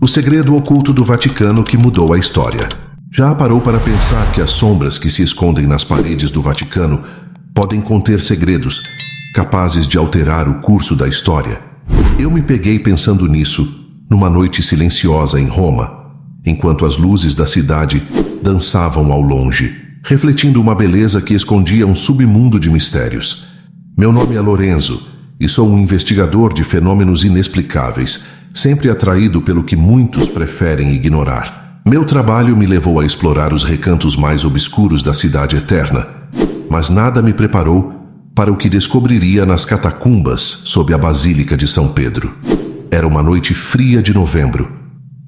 O segredo oculto do Vaticano que mudou a história. Já parou para pensar que as sombras que se escondem nas paredes do Vaticano podem conter segredos capazes de alterar o curso da história? Eu me peguei pensando nisso numa noite silenciosa em Roma, enquanto as luzes da cidade dançavam ao longe, refletindo uma beleza que escondia um submundo de mistérios. Meu nome é Lorenzo e sou um investigador de fenômenos inexplicáveis, sempre atraído pelo que muitos preferem ignorar. Meu trabalho me levou a explorar os recantos mais obscuros da cidade eterna, mas nada me preparou para o que descobriria nas catacumbas sob a Basílica de São Pedro. Era uma noite fria de novembro,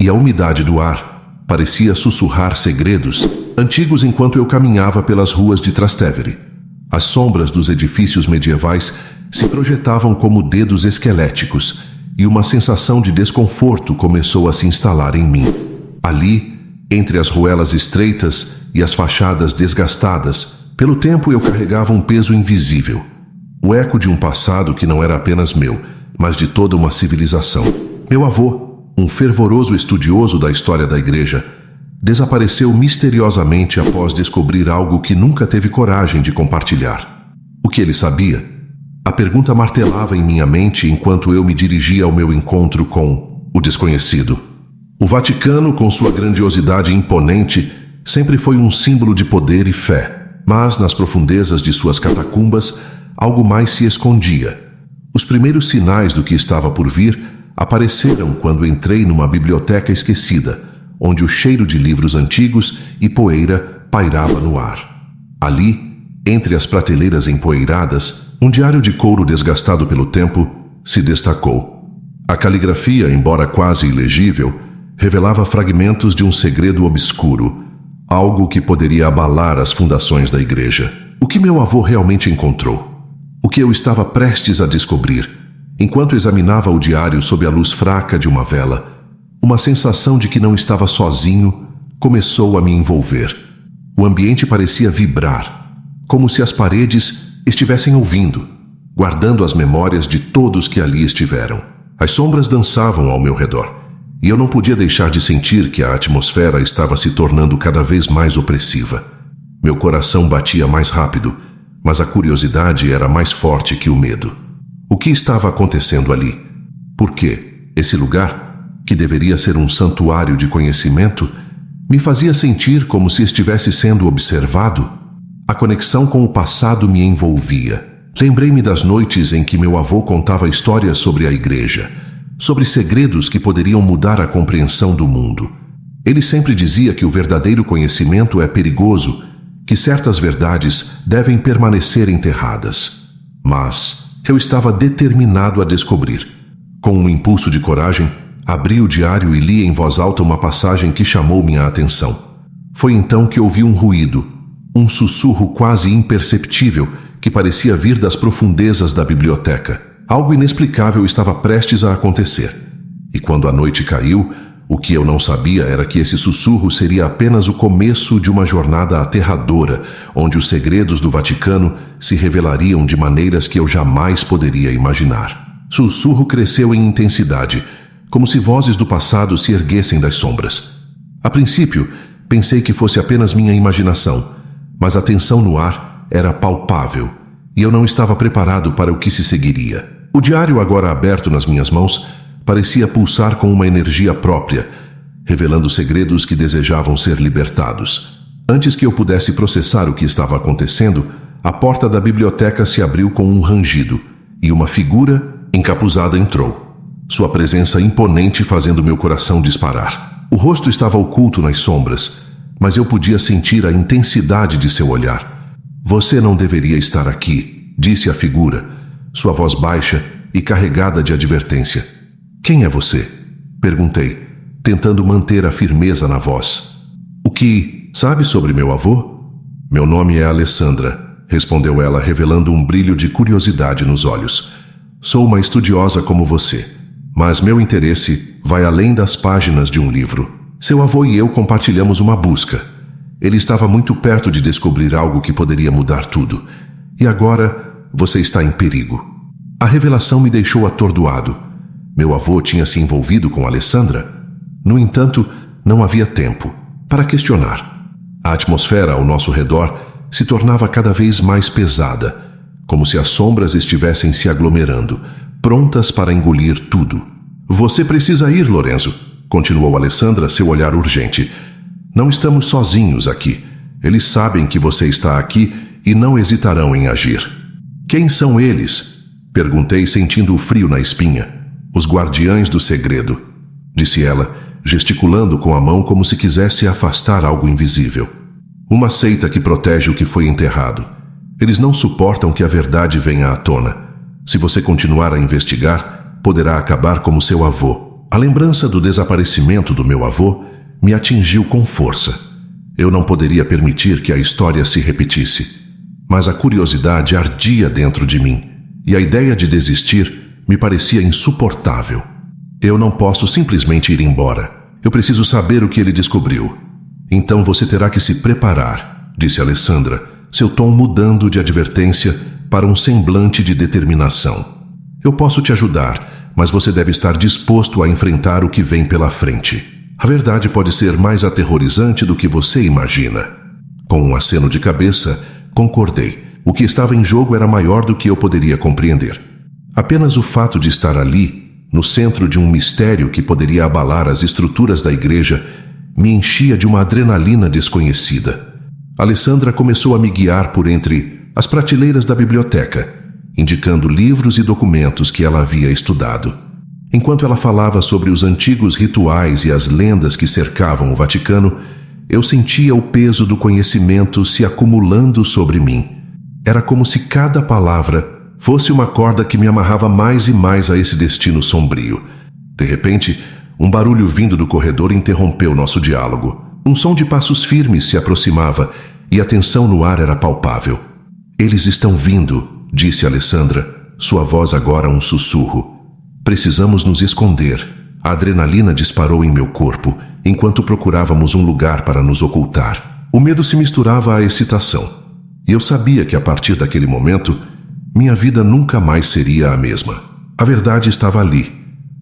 e a umidade do ar parecia sussurrar segredos antigos enquanto eu caminhava pelas ruas de Trastevere. As sombras dos edifícios medievais se projetavam como dedos esqueléticos, e uma sensação de desconforto começou a se instalar em mim. Ali, entre as ruelas estreitas e as fachadas desgastadas, pelo tempo eu carregava um peso invisível, o eco de um passado que não era apenas meu, mas de toda uma civilização. Meu avô, um fervoroso estudioso da história da igreja, desapareceu misteriosamente após descobrir algo que nunca teve coragem de compartilhar. O que ele sabia? A pergunta martelava em minha mente enquanto eu me dirigia ao meu encontro com o desconhecido. O Vaticano, com sua grandiosidade imponente, sempre foi um símbolo de poder e fé, mas nas profundezas de suas catacumbas, algo mais se escondia. Os primeiros sinais do que estava por vir apareceram quando entrei numa biblioteca esquecida, onde o cheiro de livros antigos e poeira pairava no ar. Ali, entre as prateleiras empoeiradas, um diário de couro desgastado pelo tempo se destacou. A caligrafia, embora quase ilegível, revelava fragmentos de um segredo obscuro, algo que poderia abalar as fundações da igreja. O que meu avô realmente encontrou? O que eu estava prestes a descobrir? Enquanto examinava o diário sob a luz fraca de uma vela, uma sensação de que não estava sozinho começou a me envolver. O ambiente parecia vibrar, como se as paredes estivessem ouvindo, guardando as memórias de todos que ali estiveram. As sombras dançavam ao meu redor, e eu não podia deixar de sentir que a atmosfera estava se tornando cada vez mais opressiva. Meu coração batia mais rápido, mas a curiosidade era mais forte que o medo. O que estava acontecendo ali? Por quê? Esse lugar, que deveria ser um santuário de conhecimento, me fazia sentir como se estivesse sendo observado. A conexão com o passado me envolvia. Lembrei-me das noites em que meu avô contava histórias sobre a igreja, sobre segredos que poderiam mudar a compreensão do mundo. Ele sempre dizia que o verdadeiro conhecimento é perigoso, que certas verdades devem permanecer enterradas. Mas eu estava determinado a descobrir. Com um impulso de coragem, abri o diário e li em voz alta uma passagem que chamou minha atenção. Foi então que ouvi um ruído, um sussurro quase imperceptível que parecia vir das profundezas da biblioteca. Algo inexplicável estava prestes a acontecer. E quando a noite caiu, o que eu não sabia era que esse sussurro seria apenas o começo de uma jornada aterradora, onde os segredos do Vaticano se revelariam de maneiras que eu jamais poderia imaginar. O sussurro cresceu em intensidade, como se vozes do passado se erguessem das sombras. A princípio, pensei que fosse apenas minha imaginação, mas a tensão no ar era palpável, e eu não estava preparado para o que se seguiria. O diário, agora aberto nas minhas mãos, parecia pulsar com uma energia própria, revelando segredos que desejavam ser libertados. Antes que eu pudesse processar o que estava acontecendo, a porta da biblioteca se abriu com um rangido, e uma figura encapuzada entrou. Sua presença imponente fazendo meu coração disparar. O rosto estava oculto nas sombras, mas eu podia sentir a intensidade de seu olhar. "Você não deveria estar aqui", disse a figura, sua voz baixa e carregada de advertência. "Quem é você?" perguntei, tentando manter a firmeza na voz. "O que sabe sobre meu avô?" "Meu nome é Alessandra", respondeu ela, revelando um brilho de curiosidade nos olhos. "Sou uma estudiosa como você, mas meu interesse vai além das páginas de um livro. Seu avô e eu compartilhamos uma busca. Ele estava muito perto de descobrir algo que poderia mudar tudo. E agora você está em perigo." A revelação me deixou atordoado. Meu avô tinha se envolvido com Alessandra? No entanto, não havia tempo para questionar. A atmosfera ao nosso redor se tornava cada vez mais pesada, como se as sombras estivessem se aglomerando, prontas para engolir tudo. Você precisa ir, Lorenzo, continuou Alessandra, seu olhar urgente. Não estamos sozinhos aqui. Eles sabem que você está aqui e não hesitarão em agir. Quem são eles? Perguntei, sentindo o frio na espinha. Os guardiães do segredo, disse ela, gesticulando com a mão como se quisesse afastar algo invisível. Uma seita que protege o que foi enterrado. Eles não suportam que a verdade venha à tona. Se você continuar a investigar, poderá acabar como seu avô. A lembrança do desaparecimento do meu avô me atingiu com força. Eu não poderia permitir que a história se repetisse. Mas a curiosidade ardia dentro de mim, e a ideia de desistir me parecia insuportável. Eu não posso simplesmente ir embora. Eu preciso saber o que ele descobriu. Então você terá que se preparar, disse Alessandra, seu tom mudando de advertência para um semblante de determinação. Eu posso te ajudar, mas você deve estar disposto a enfrentar o que vem pela frente. A verdade pode ser mais aterrorizante do que você imagina. Com um aceno de cabeça, concordei. O que estava em jogo era maior do que eu poderia compreender. Apenas o fato de estar ali, no centro de um mistério que poderia abalar as estruturas da igreja, me enchia de uma adrenalina desconhecida. Alessandra começou a me guiar por entre as prateleiras da biblioteca, indicando livros e documentos que ela havia estudado. Enquanto ela falava sobre os antigos rituais e as lendas que cercavam o Vaticano, eu sentia o peso do conhecimento se acumulando sobre mim. Era como se cada palavra fosse uma corda que me amarrava mais e mais a esse destino sombrio. De repente, um barulho vindo do corredor interrompeu nosso diálogo. Um som de passos firmes se aproximava e a tensão no ar era palpável. Eles estão vindo, disse Alessandra, sua voz agora um sussurro. Precisamos nos esconder. A adrenalina disparou em meu corpo enquanto procurávamos um lugar para nos ocultar. O medo se misturava à excitação, e eu sabia que a partir daquele momento, minha vida nunca mais seria a mesma. A verdade estava ali,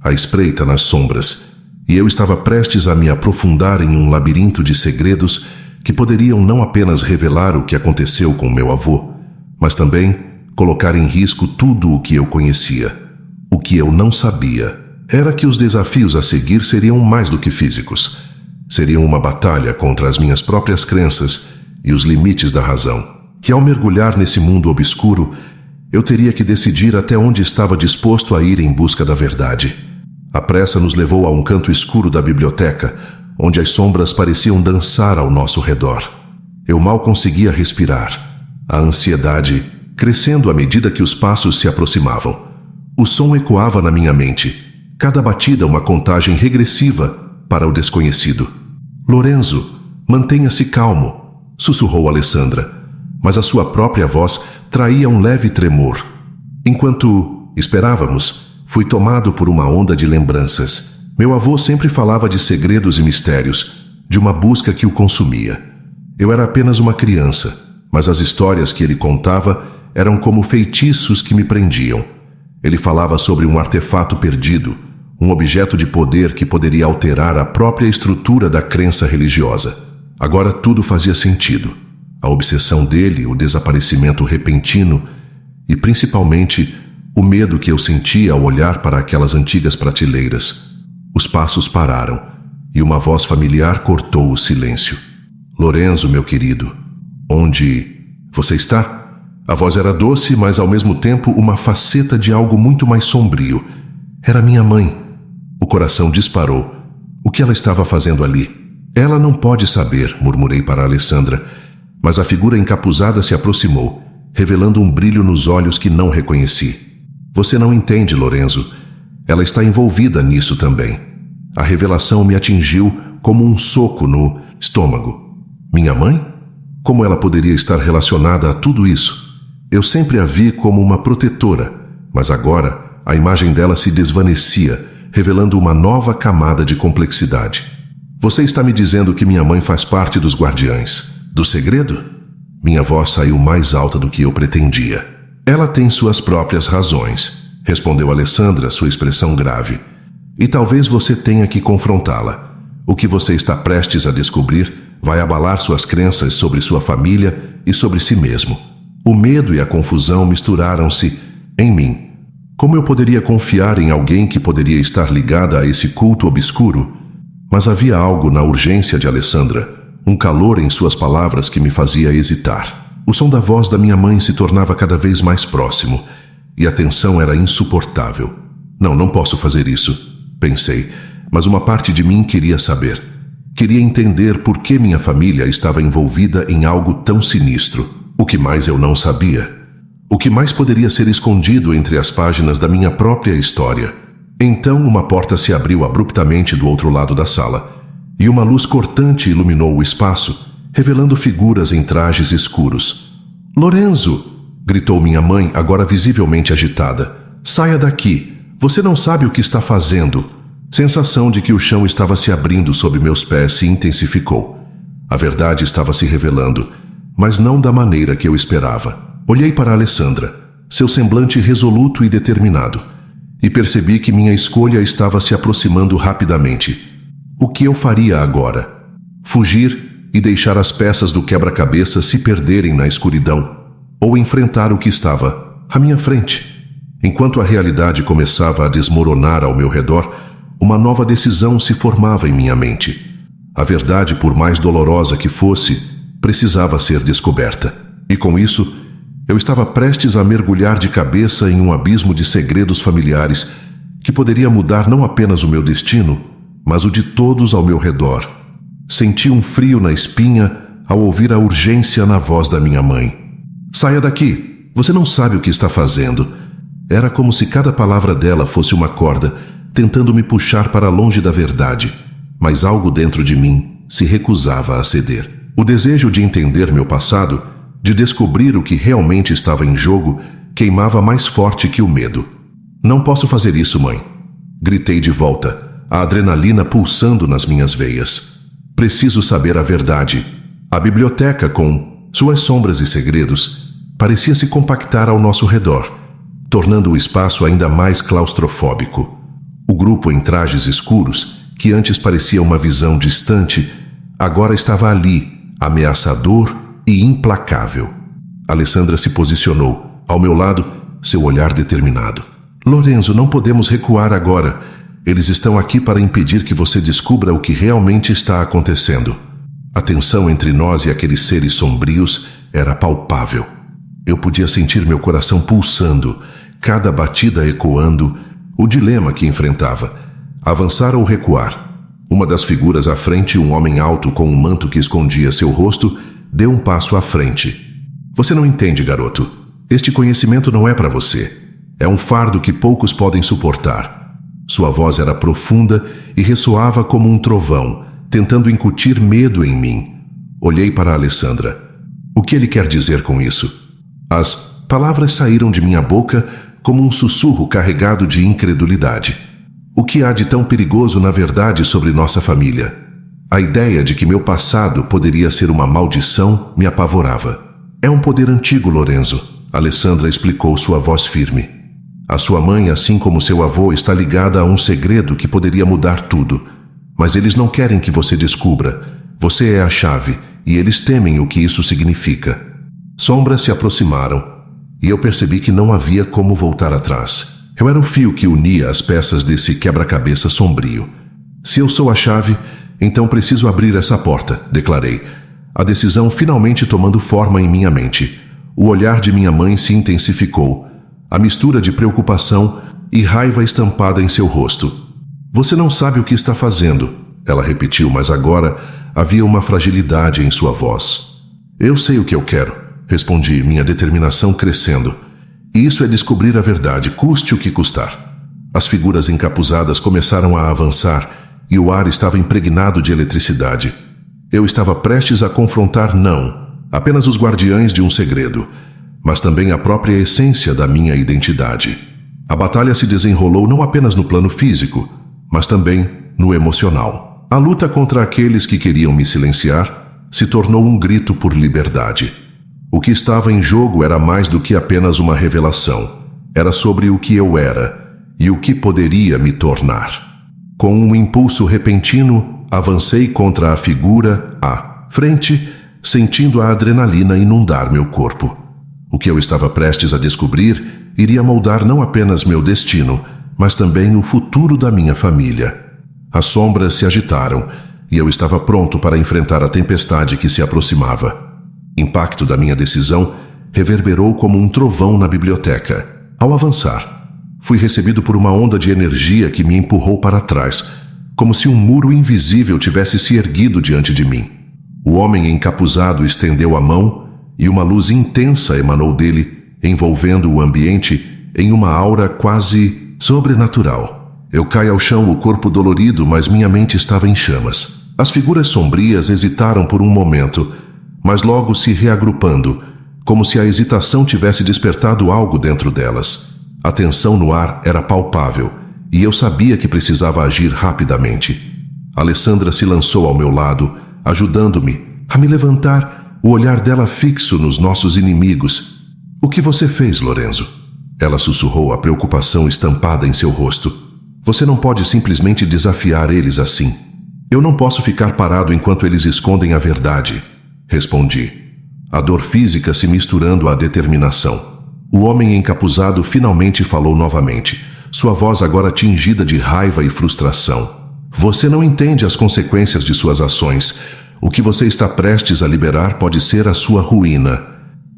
à espreita nas sombras, e eu estava prestes a me aprofundar em um labirinto de segredos que poderiam não apenas revelar o que aconteceu com meu avô, mas também colocar em risco tudo o que eu conhecia. O que eu não sabia era que os desafios a seguir seriam mais do que físicos. Seriam uma batalha contra as minhas próprias crenças e os limites da razão. E ao mergulhar nesse mundo obscuro, eu teria que decidir até onde estava disposto a ir em busca da verdade. A pressa nos levou a um canto escuro da biblioteca, onde as sombras pareciam dançar ao nosso redor. Eu mal conseguia respirar, a ansiedade crescendo à medida que os passos se aproximavam. O som ecoava na minha mente, cada batida uma contagem regressiva para o desconhecido. Lorenzo, mantenha-se calmo, sussurrou Alessandra, mas a sua própria voz traía um leve tremor. Enquanto esperávamos, fui tomado por uma onda de lembranças. Meu avô sempre falava de segredos e mistérios, de uma busca que o consumia. Eu era apenas uma criança, mas as histórias que ele contava eram como feitiços que me prendiam. Ele falava sobre um artefato perdido, um objeto de poder que poderia alterar a própria estrutura da crença religiosa. Agora tudo fazia sentido. A obsessão dele, o desaparecimento repentino e, principalmente, o medo que eu sentia ao olhar para aquelas antigas prateleiras. Os passos pararam e uma voz familiar cortou o silêncio. Lorenzo, meu querido, onde você está? A voz era doce, mas ao mesmo tempo uma faceta de algo muito mais sombrio. Era minha mãe. O coração disparou. O que ela estava fazendo ali? Ela não pode saber, murmurei para Alessandra, mas a figura encapuzada se aproximou, revelando um brilho nos olhos que não reconheci. Você não entende, Lorenzo. Ela está envolvida nisso também. A revelação me atingiu como um soco no estômago. Minha mãe? Como ela poderia estar relacionada a tudo isso? Eu sempre a vi como uma protetora, mas agora a imagem dela se desvanecia, revelando uma nova camada de complexidade. Você está me dizendo que minha mãe faz parte dos guardiães do segredo? Minha voz saiu mais alta do que eu pretendia. Ela tem suas próprias razões, respondeu Alessandra, sua expressão grave. E talvez você tenha que confrontá-la. O que você está prestes a descobrir vai abalar suas crenças sobre sua família e sobre si mesmo. O medo e a confusão misturaram-se em mim. Como eu poderia confiar em alguém que poderia estar ligada a esse culto obscuro? Mas havia algo na urgência de Alessandra, um calor em suas palavras que me fazia hesitar. O som da voz da minha mãe se tornava cada vez mais próximo, e a tensão era insuportável. Não posso fazer isso, pensei, mas uma parte de mim queria saber. Queria entender por que minha família estava envolvida em algo tão sinistro. O que mais eu não sabia? O que mais poderia ser escondido entre as páginas da minha própria história? Então uma porta se abriu abruptamente do outro lado da sala, e uma luz cortante iluminou o espaço, revelando figuras em trajes escuros. "Lorenzo!" gritou minha mãe, agora visivelmente agitada. "Saia daqui! Você não sabe o que está fazendo!" Sensação de que o chão estava se abrindo sob meus pés se intensificou. A verdade estava se revelando, mas não da maneira que eu esperava. Olhei para Alessandra, seu semblante resoluto e determinado, e percebi que minha escolha estava se aproximando rapidamente. O que eu faria agora? Fugir e deixar as peças do quebra-cabeça se perderem na escuridão? Ou enfrentar o que estava à minha frente? Enquanto a realidade começava a desmoronar ao meu redor, uma nova decisão se formava em minha mente. A verdade, por mais dolorosa que fosse, precisava ser descoberta. E com isso, eu estava prestes a mergulhar de cabeça em um abismo de segredos familiares que poderia mudar não apenas o meu destino, mas o de todos ao meu redor. Senti um frio na espinha ao ouvir a urgência na voz da minha mãe. "Saia daqui! Você não sabe o que está fazendo." Era como se cada palavra dela fosse uma corda, tentando me puxar para longe da verdade, mas algo dentro de mim se recusava a ceder. O desejo de entender meu passado, de descobrir o que realmente estava em jogo, queimava mais forte que o medo. "Não posso fazer isso, mãe!" Gritei de volta, a adrenalina pulsando nas minhas veias. "Preciso saber a verdade." A biblioteca, com suas sombras e segredos, parecia se compactar ao nosso redor, tornando o espaço ainda mais claustrofóbico. O grupo em trajes escuros, que antes parecia uma visão distante, agora estava ali, ameaçador e implacável. Alessandra se posicionou, ao meu lado, seu olhar determinado. "Lorenzo, não podemos recuar agora. Eles estão aqui para impedir que você descubra o que realmente está acontecendo." A tensão entre nós e aqueles seres sombrios era palpável. Eu podia sentir meu coração pulsando, cada batida ecoando o dilema que enfrentava: avançar ou recuar. Uma das figuras à frente, um homem alto com um manto que escondia seu rosto, deu um passo à frente. "Você não entende, garoto. Este conhecimento não é para você. É um fardo que poucos podem suportar." Sua voz era profunda e ressoava como um trovão, tentando incutir medo em mim. Olhei para Alessandra. O que ele quer dizer com isso? As palavras saíram de minha boca como um sussurro carregado de incredulidade. O que há de tão perigoso na verdade sobre nossa família? A ideia de que meu passado poderia ser uma maldição me apavorava. "É um poder antigo, Lorenzo," Alessandra explicou, sua voz firme. "A sua mãe, assim como seu avô, está ligada a um segredo que poderia mudar tudo. Mas eles não querem que você descubra. Você é a chave, e eles temem o que isso significa." Sombras se aproximaram, e eu percebi que não havia como voltar atrás. Eu era o fio que unia as peças desse quebra-cabeça sombrio. "Se eu sou a chave, então preciso abrir essa porta", declarei, a decisão finalmente tomando forma em minha mente. O olhar de minha mãe se intensificou, a mistura de preocupação e raiva estampada em seu rosto. "Você não sabe o que está fazendo", ela repetiu, mas agora havia uma fragilidade em sua voz. "Eu sei o que eu quero", respondi, minha determinação crescendo. "E isso é descobrir a verdade, custe o que custar." As figuras encapuzadas começaram a avançar e o ar estava impregnado de eletricidade. Eu estava prestes a confrontar não apenas os guardiães de um segredo, mas também a própria essência da minha identidade. A batalha se desenrolou não apenas no plano físico, mas também no emocional. A luta contra aqueles que queriam me silenciar se tornou um grito por liberdade. O que estava em jogo era mais do que apenas uma revelação. Era sobre o que eu era e o que poderia me tornar. Com um impulso repentino, avancei contra a figura à frente, sentindo a adrenalina inundar meu corpo. O que eu estava prestes a descobrir iria moldar não apenas meu destino, mas também o futuro da minha família. As sombras se agitaram e eu estava pronto para enfrentar a tempestade que se aproximava. O impacto da minha decisão reverberou como um trovão na biblioteca. Ao avançar, fui recebido por uma onda de energia que me empurrou para trás, como se um muro invisível tivesse se erguido diante de mim. O homem encapuzado estendeu a mão e uma luz intensa emanou dele, envolvendo o ambiente em uma aura quase sobrenatural. Eu caí ao chão, o corpo dolorido, mas minha mente estava em chamas. As figuras sombrias hesitaram por um momento, mas logo se reagrupando, como se a hesitação tivesse despertado algo dentro delas. A tensão no ar era palpável, e eu sabia que precisava agir rapidamente. Alessandra se lançou ao meu lado, ajudando-me a me levantar, o olhar dela fixo nos nossos inimigos. "O que você fez, Lorenzo?" Ela sussurrou, a preocupação estampada em seu rosto. "Você não pode simplesmente desafiar eles assim." "Eu não posso ficar parado enquanto eles escondem a verdade", respondi, a dor física se misturando à determinação. O homem encapuzado finalmente falou novamente, sua voz agora tingida de raiva e frustração. "Você não entende as consequências de suas ações. O que você está prestes a liberar pode ser a sua ruína."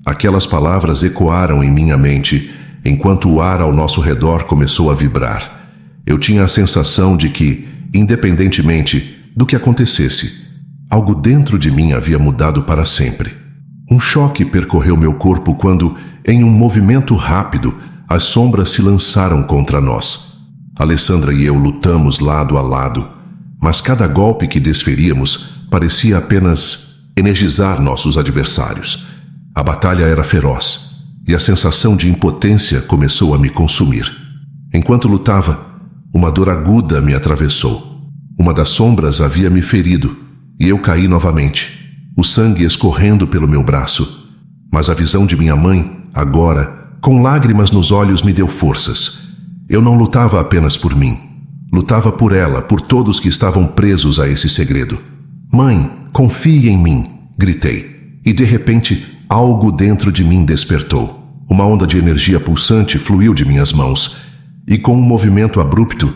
Aquelas palavras ecoaram em minha mente, enquanto o ar ao nosso redor começou a vibrar. Eu tinha a sensação de que, independentemente do que acontecesse, algo dentro de mim havia mudado para sempre. Um choque percorreu meu corpo quando, em um movimento rápido, as sombras se lançaram contra nós. Alessandra e eu lutamos lado a lado, mas cada golpe que desferíamos parecia apenas energizar nossos adversários. A batalha era feroz, e a sensação de impotência começou a me consumir. Enquanto lutava, uma dor aguda me atravessou. Uma das sombras havia me ferido, e eu caí novamente, o sangue escorrendo pelo meu braço. Mas a visão de minha mãe, agora, com lágrimas nos olhos, me deu forças. Eu não lutava apenas por mim. Lutava por ela, por todos que estavam presos a esse segredo. "Mãe, confie em mim", gritei. E de repente, algo dentro de mim despertou. Uma onda de energia pulsante fluiu de minhas mãos, e com um movimento abrupto,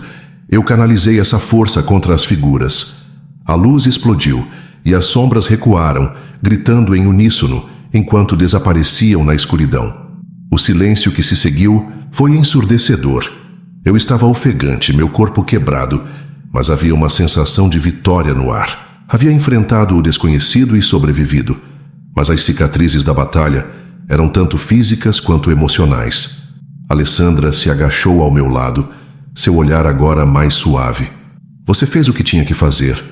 eu canalizei essa força contra as figuras. A luz explodiu, e as sombras recuaram, gritando em uníssono, enquanto desapareciam na escuridão. O silêncio que se seguiu foi ensurdecedor. Eu estava ofegante, meu corpo quebrado, mas havia uma sensação de vitória no ar. Havia enfrentado o desconhecido e sobrevivido, mas as cicatrizes da batalha eram tanto físicas quanto emocionais. Alessandra se agachou ao meu lado, seu olhar agora mais suave. "Você fez o que tinha que fazer,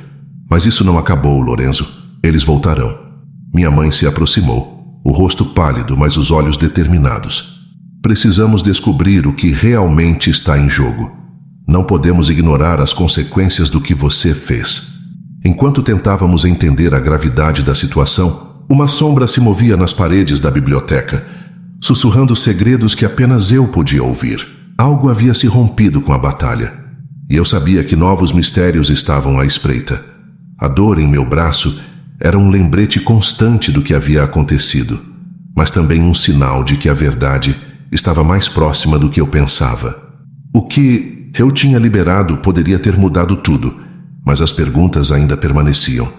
mas isso não acabou, Lorenzo. Eles voltarão." Minha mãe se aproximou, o rosto pálido, mas os olhos determinados. "Precisamos descobrir o que realmente está em jogo. Não podemos ignorar as consequências do que você fez." Enquanto tentávamos entender a gravidade da situação, uma sombra se movia nas paredes da biblioteca, sussurrando segredos que apenas eu podia ouvir. Algo havia se rompido com a batalha, e eu sabia que novos mistérios estavam à espreita. A dor em meu braço era um lembrete constante do que havia acontecido, mas também um sinal de que a verdade estava mais próxima do que eu pensava. O que eu tinha liberado poderia ter mudado tudo, mas as perguntas ainda permaneciam.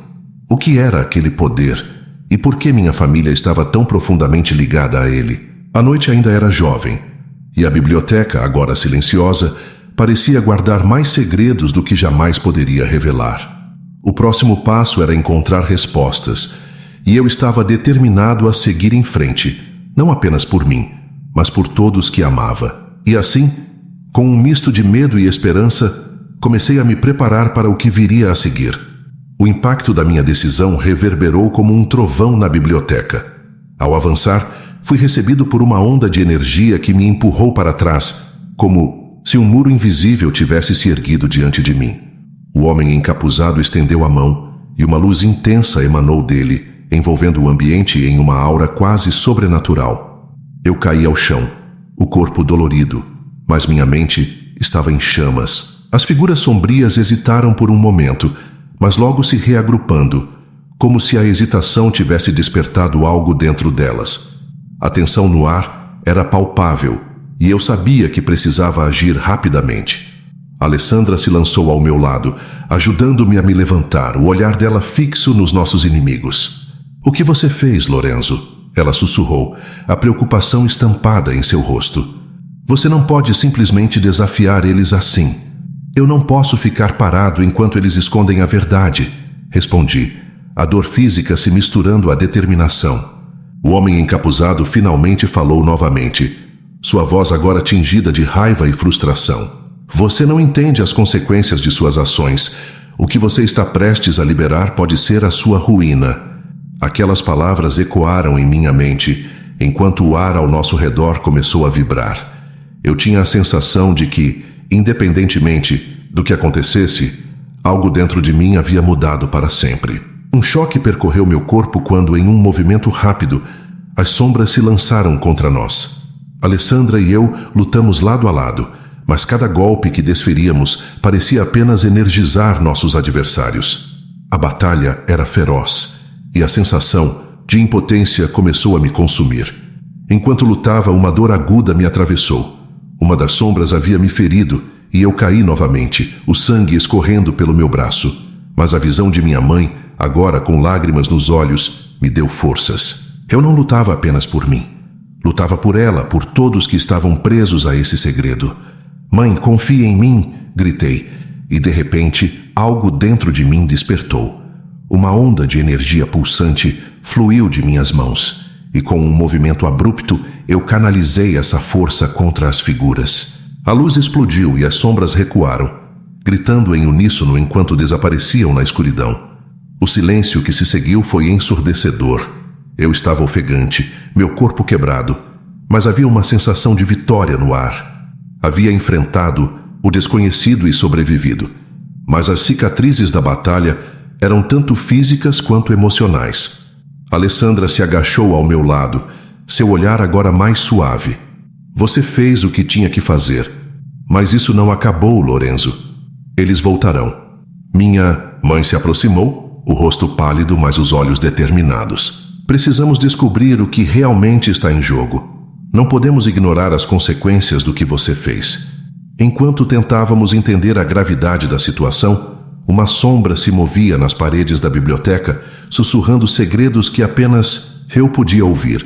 O que era aquele poder? E por que minha família estava tão profundamente ligada a ele? A noite ainda era jovem, e a biblioteca, agora silenciosa, parecia guardar mais segredos do que jamais poderia revelar. O próximo passo era encontrar respostas, e eu estava determinado a seguir em frente, não apenas por mim, mas por todos que amava. E assim, com um misto de medo e esperança, comecei a me preparar para o que viria a seguir. O impacto da minha decisão reverberou como um trovão na biblioteca. Ao avançar, fui recebido por uma onda de energia que me empurrou para trás, como se um muro invisível tivesse se erguido diante de mim. O homem encapuzado estendeu a mão, e uma luz intensa emanou dele, envolvendo o ambiente em uma aura quase sobrenatural. Eu caí ao chão, o corpo dolorido, mas minha mente estava em chamas. As figuras sombrias hesitaram por um momento, mas logo se reagrupando, como se a hesitação tivesse despertado algo dentro delas. A tensão no ar era palpável, e eu sabia que precisava agir rapidamente. Alessandra se lançou ao meu lado, ajudando-me a me levantar, o olhar dela fixo nos nossos inimigos. "O que você fez, Lorenzo?" Ela sussurrou, a preocupação estampada em seu rosto. "Você não pode simplesmente desafiar eles assim." "Eu não posso ficar parado enquanto eles escondem a verdade", respondi, a dor física se misturando à determinação. O homem encapuzado finalmente falou novamente, sua voz agora tingida de raiva e frustração. "Você não entende as consequências de suas ações. O que você está prestes a liberar pode ser a sua ruína." Aquelas palavras ecoaram em minha mente, enquanto o ar ao nosso redor começou a vibrar. Eu tinha a sensação de que, independentemente do que acontecesse, algo dentro de mim havia mudado para sempre. Um choque percorreu meu corpo quando, em um movimento rápido, as sombras se lançaram contra nós. Alessandra e eu lutamos lado a lado, mas cada golpe que desferíamos parecia apenas energizar nossos adversários. A batalha era feroz, e a sensação de impotência começou a me consumir. Enquanto lutava, uma dor aguda me atravessou. Uma das sombras havia me ferido e eu caí novamente, o sangue escorrendo pelo meu braço. Mas a visão de minha mãe, agora com lágrimas nos olhos, me deu forças. Eu não lutava apenas por mim. Lutava por ela, por todos que estavam presos a esse segredo. "Mãe, confie em mim!" gritei, e de repente algo dentro de mim despertou. Uma onda de energia pulsante fluiu de minhas mãos, e com um movimento abrupto eu canalizei essa força contra as figuras. A luz explodiu e as sombras recuaram, gritando em uníssono enquanto desapareciam na escuridão. O silêncio que se seguiu foi ensurdecedor. Eu estava ofegante, meu corpo quebrado, mas havia uma sensação de vitória no ar. Havia enfrentado o desconhecido e sobrevivido, mas as cicatrizes da batalha eram tanto físicas quanto emocionais. Alessandra se agachou ao meu lado, seu olhar agora mais suave. "Você fez o que tinha que fazer, mas isso não acabou, Lorenzo. Eles voltarão." Minha mãe se aproximou, o rosto pálido, mas os olhos determinados. "Precisamos descobrir o que realmente está em jogo. Não podemos ignorar as consequências do que você fez." Enquanto tentávamos entender a gravidade da situação, uma sombra se movia nas paredes da biblioteca, sussurrando segredos que apenas eu podia ouvir.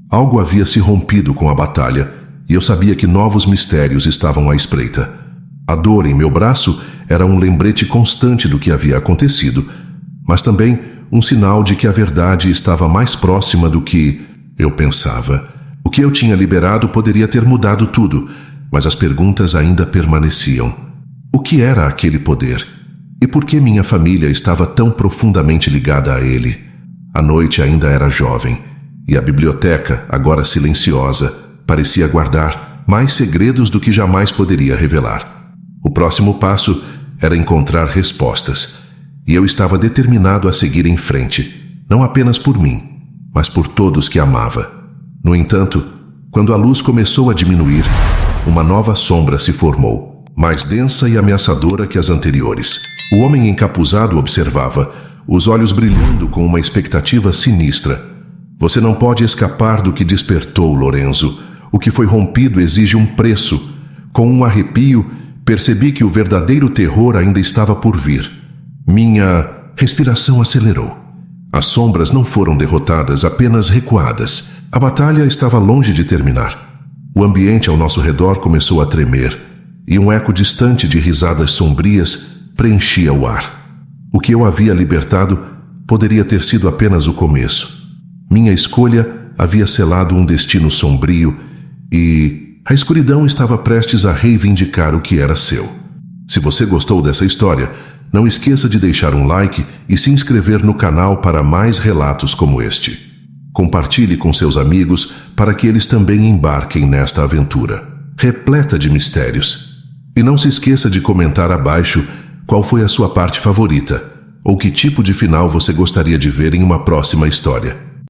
Algo havia se rompido com a batalha, e eu sabia que novos mistérios estavam à espreita. A dor em meu braço era um lembrete constante do que havia acontecido, mas também um sinal de que a verdade estava mais próxima do que eu pensava. O que eu tinha liberado poderia ter mudado tudo, mas as perguntas ainda permaneciam. O que era aquele poder? E por que minha família estava tão profundamente ligada a ele? A noite ainda era jovem, e a biblioteca, agora silenciosa, parecia guardar mais segredos do que jamais poderia revelar. O próximo passo era encontrar respostas, e eu estava determinado a seguir em frente, não apenas por mim, mas por todos que amava. No entanto, quando a luz começou a diminuir, uma nova sombra se formou, mais densa e ameaçadora que as anteriores. O homem encapuzado observava, os olhos brilhando com uma expectativa sinistra. "Você não pode escapar do que despertou, Lorenzo. O que foi rompido exige um preço." Com um arrepio, percebi que o verdadeiro terror ainda estava por vir. Minha respiração acelerou. As sombras não foram derrotadas, apenas recuadas. A batalha estava longe de terminar. O ambiente ao nosso redor começou a tremer, e um eco distante de risadas sombrias preenchia o ar. O que eu havia libertado poderia ter sido apenas o começo. Minha escolha havia selado um destino sombrio e a escuridão estava prestes a reivindicar o que era seu. Se você gostou dessa história, não esqueça de deixar um like e se inscrever no canal para mais relatos como este. Compartilhe com seus amigos para que eles também embarquem nesta aventura, repleta de mistérios. E não se esqueça de comentar abaixo qual foi a sua parte favorita ou que tipo de final você gostaria de ver em uma próxima história.